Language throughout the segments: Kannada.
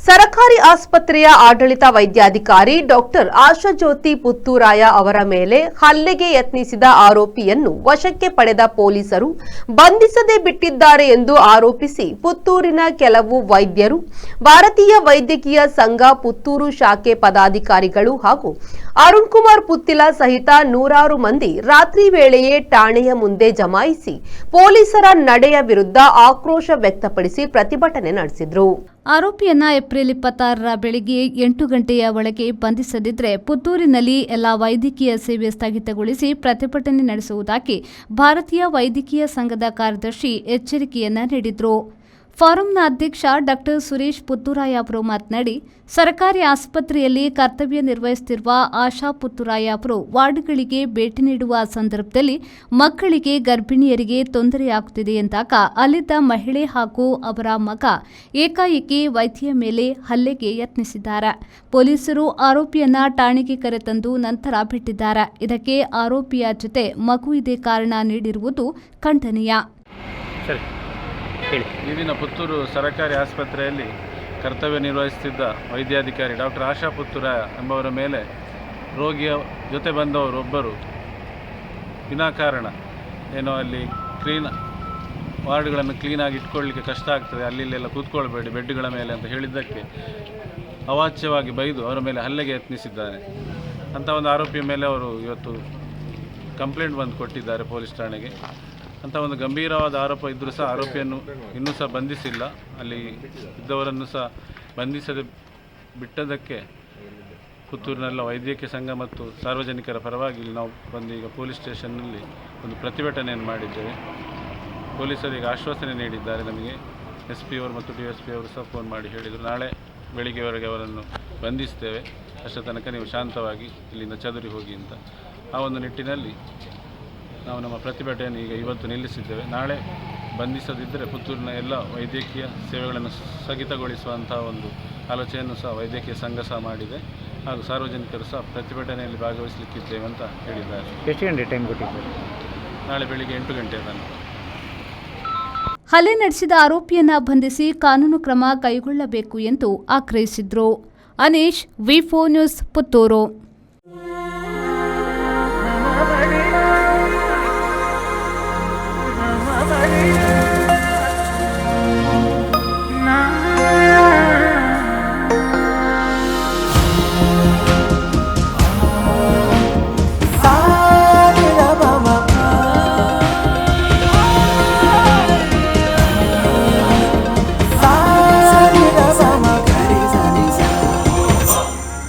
ಸರಕಾರಿ ಆಸ್ಪತ್ರೆಯ ಆಡಳಿತ ವೈದ್ಯಾಧಿಕಾರಿ ಡಾಕ್ಟರ್ ಆಶಾಜ್ಯೋತಿ ಪುತ್ತೂರಾಯ ಅವರ ಮೇಲೆ ಹಲ್ಲೆಗೆ ಯತ್ನಿಸಿದ ಆರೋಪಿಯನ್ನು ವಶಕ್ಕೆ ಪಡೆದ ಪೊಲೀಸರು ಬಂಧಿಸದೆ ಬಿಟ್ಟಿದ್ದಾರೆ ಎಂದು ಆರೋಪಿಸಿ ಪುತ್ತೂರಿನ ಕೆಲವು ವೈದ್ಯರು, ಭಾರತೀಯ ವೈದ್ಯಕೀಯ ಸಂಘ ಪುತ್ತೂರು ಶಾಖೆ ಪದಾಧಿಕಾರಿಗಳು ಹಾಗೂ ಅರುಣ್ ಕುಮಾರ್ ಪುತ್ತಿಲ ಸಹಿತ ನೂರಾರು ಮಂದಿ ರಾತ್ರಿ ವೇಳೆಯೇ ಠಾಣೆಯ ಮುಂದೆ ಜಮಾಯಿಸಿ ಪೊಲೀಸರ ನಡೆಯ ವಿರುದ್ಧ ಆಕ್ರೋಶ ವ್ಯಕ್ತಪಡಿಸಿ ಪ್ರತಿಭಟನೆ ನಡೆಸಿದರು. ಆರೋಪಿಯನ್ನ ಏಪ್ರಿಲ್ 26ರ ಬೆಳಗ್ಗೆ 8 ಗಂಟೆಯ ಒಳಗೆ ಬಂಧಿಸದಿದ್ದರೆ ಪುತ್ತೂರಿನಲ್ಲಿ ಎಲ್ಲ ವೈದ್ಯಕೀಯ ಸೇವೆ ಸ್ಥಗಿತಗೊಳಿಸಿ ಪ್ರತಿಭಟನೆ ನಡೆಸುವುದಾಗಿ ಭಾರತೀಯ ವೈದ್ಯಕೀಯ ಸಂಘದ ಕಾರ್ಯದರ್ಶಿ ಎಚ್ಚರಿಕೆಯನ್ನ ನೀಡಿದರು. ಫಾರಂನ ಅಧ್ಯಕ್ಷ ಡಾಕ್ಟರ್ ಸುರೇಶ್ ಪುತ್ತೂರಾಯ ಅವರು ಮಾತನಾಡಿ, ಸರ್ಕಾರಿ ಆಸ್ಪತ್ರೆಯಲ್ಲಿ ಕರ್ತವ್ಯ ನಿರ್ವಹಿಸುತ್ತಿರುವ ಆಶಾ ಪುತ್ತೂರಾಯ ಅವರು ವಾರ್ಡ್ಗಳಿಗೆ ಭೇಟಿ ನೀಡುವ ಸಂದರ್ಭದಲ್ಲಿ ಮಕ್ಕಳಿಗೆ, ಗರ್ಭಿಣಿಯರಿಗೆ ತೊಂದರೆಯಾಗುತ್ತಿದೆ ಎಂದಾಗ ಅಲ್ಲಿದ್ದ ಮಹಿಳೆ ಹಾಗೂ ಅವರ ಮಗ ಏಕಾಏಕಿ ವೈದ್ಯೆಯ ಮೇಲೆ ಹಲ್ಲೆಗೆ ಯತ್ನಿಸಿದ್ದಾರೆ. ಪೊಲೀಸರು ಆರೋಪಿಯನ್ನ ಠಾಣೆಗೆ ಕರೆತಂದು ನಂತರ ಬಿಟ್ಟಿದ್ದಾರೆ. ಇದಕ್ಕೆ ಆರೋಪಿಯ ಜೊತೆ ಮಗು ಇದೇ ಕಾರಣ ನೀಡಿರುವುದು ಖಂಡನೀಯ. ಈ ದಿನ ಪುತ್ತೂರು ಸರಕಾರಿ ಆಸ್ಪತ್ರೆಯಲ್ಲಿ ಕರ್ತವ್ಯ ನಿರ್ವಹಿಸುತ್ತಿದ್ದ ವೈದ್ಯಾಧಿಕಾರಿ ಡಾಕ್ಟರ್ ಆಶಾ ಪುತ್ತೂರಾಯ ಎಂಬವರ ಮೇಲೆ ರೋಗಿಯ ಜೊತೆ ಬಂದವರೊಬ್ಬರು ವಿನಾಕಾರಣ ಏನೋ ಅಲ್ಲಿ ವಾರ್ಡ್ಗಳನ್ನು ಕ್ಲೀನಾಗಿ ಇಟ್ಕೊಳ್ಳಿಕ್ಕೆ ಕಷ್ಟ ಆಗ್ತದೆ, ಅಲ್ಲಿಲ್ಲೆಲ್ಲ ಕೂತ್ಕೊಳ್ಬೇಡಿ ಬೆಡ್ಗಳ ಮೇಲೆ ಅಂತ ಹೇಳಿದ್ದಕ್ಕೆ ಅವಾಚ್ಯವಾಗಿ ಬೈದು ಅವರ ಮೇಲೆ ಹಲ್ಲೆಗೆ ಯತ್ನಿಸಿದ್ದಾರೆ. ಅಂಥ ಒಂದು ಆರೋಪಿಯ ಮೇಲೆ ಅವರು ಇವತ್ತು ಕಂಪ್ಲೇಂಟ್ ಬಂದು ಕೊಟ್ಟಿದ್ದಾರೆ ಪೊಲೀಸ್ ಠಾಣೆಗೆ. ಅಂಥ ಒಂದು ಗಂಭೀರವಾದ ಆರೋಪ ಇದ್ದರೂ ಸಹ ಆರೋಪಿಯನ್ನು ಇನ್ನೂ ಸಹ ಬಂಧಿಸಿಲ್ಲ. ಅಲ್ಲಿ ಇದ್ದವರನ್ನು ಸಹ ಬಂಧಿಸದೆ ಬಿಟ್ಟದಕ್ಕೆ ಪುತ್ತೂರಿನೆಲ್ಲ ವೈದ್ಯಕೀಯ ಸಂಘ ಮತ್ತು ಸಾರ್ವಜನಿಕರ ಪರವಾಗಿ ನಾವು ಬಂದು ಈಗ ಪೊಲೀಸ್ ಸ್ಟೇಷನ್ನಲ್ಲಿ ಒಂದು ಪ್ರತಿಭಟನೆಯನ್ನು ಮಾಡಿದ್ದೇವೆ. ಪೊಲೀಸರಿಗೆ ಆಶ್ವಾಸನೆ ನೀಡಿದ್ದಾರೆ. ನಮಗೆ SP ಅವರು ಮತ್ತು DSP ಅವರು ಸಹ ಫೋನ್ ಮಾಡಿ ಹೇಳಿದರು, ನಾಳೆ ಬೆಳಿಗ್ಗೆವರೆಗೆ ಅವರನ್ನು ಬಂಧಿಸ್ತೇವೆ, ಅಷ್ಟರ ತನಕ ನೀವು ಶಾಂತವಾಗಿ ಇಲ್ಲಿಂದ ಚದುರಿ ಹೋಗಿ ಅಂತ. ಆ ಒಂದು ನಿಟ್ಟಿನಲ್ಲಿ ನಾವು ನಮ್ಮ ಪ್ರತಿಭಟನೆಯನ್ನು ಈಗ ಇವತ್ತು ನಿಲ್ಲಿಸಿದ್ದೇವೆ. ನಾಳೆ ಬಂಧಿಸದಿದ್ದರೆ ಪುತ್ತೂರಿನ ಎಲ್ಲ ವೈದ್ಯಕೀಯ ಸೇವೆಗಳನ್ನು ಸ್ಥಗಿತಗೊಳಿಸುವಂಥ ಒಂದು ಆಲೋಚನೆಯನ್ನು ಸಹ ವೈದ್ಯಕೀಯ ಸಂಘ ಸಹ ಮಾಡಿದೆ ಹಾಗೂ ಸಾರ್ವಜನಿಕರು ಸಹ ಪ್ರತಿಭಟನೆಯಲ್ಲಿ ಭಾಗವಹಿಸಲಿಕ್ಕಿದ್ದೇವೆ ಅಂತ ಹೇಳಿದ್ದಾರೆ. ಎಷ್ಟು ಗಂಟೆ ಟೈಮ್ ಕೊಟ್ಟಿದ್ದಾರೆ? ನಾಳೆ ಬೆಳಿಗ್ಗೆ 8 ಗಂಟೆಯ ತನಕ. ಹಲ್ಲೆ ನಡೆಸಿದ ಆರೋಪಿಯನ್ನ ಬಂಧಿಸಿ ಕಾನೂನು ಕ್ರಮ ಕೈಗೊಳ್ಳಬೇಕು ಎಂದು ಆಗ್ರಹಿಸಿದರು. Anish, V4 news, Puttur.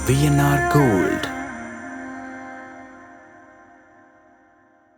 VNR Gold.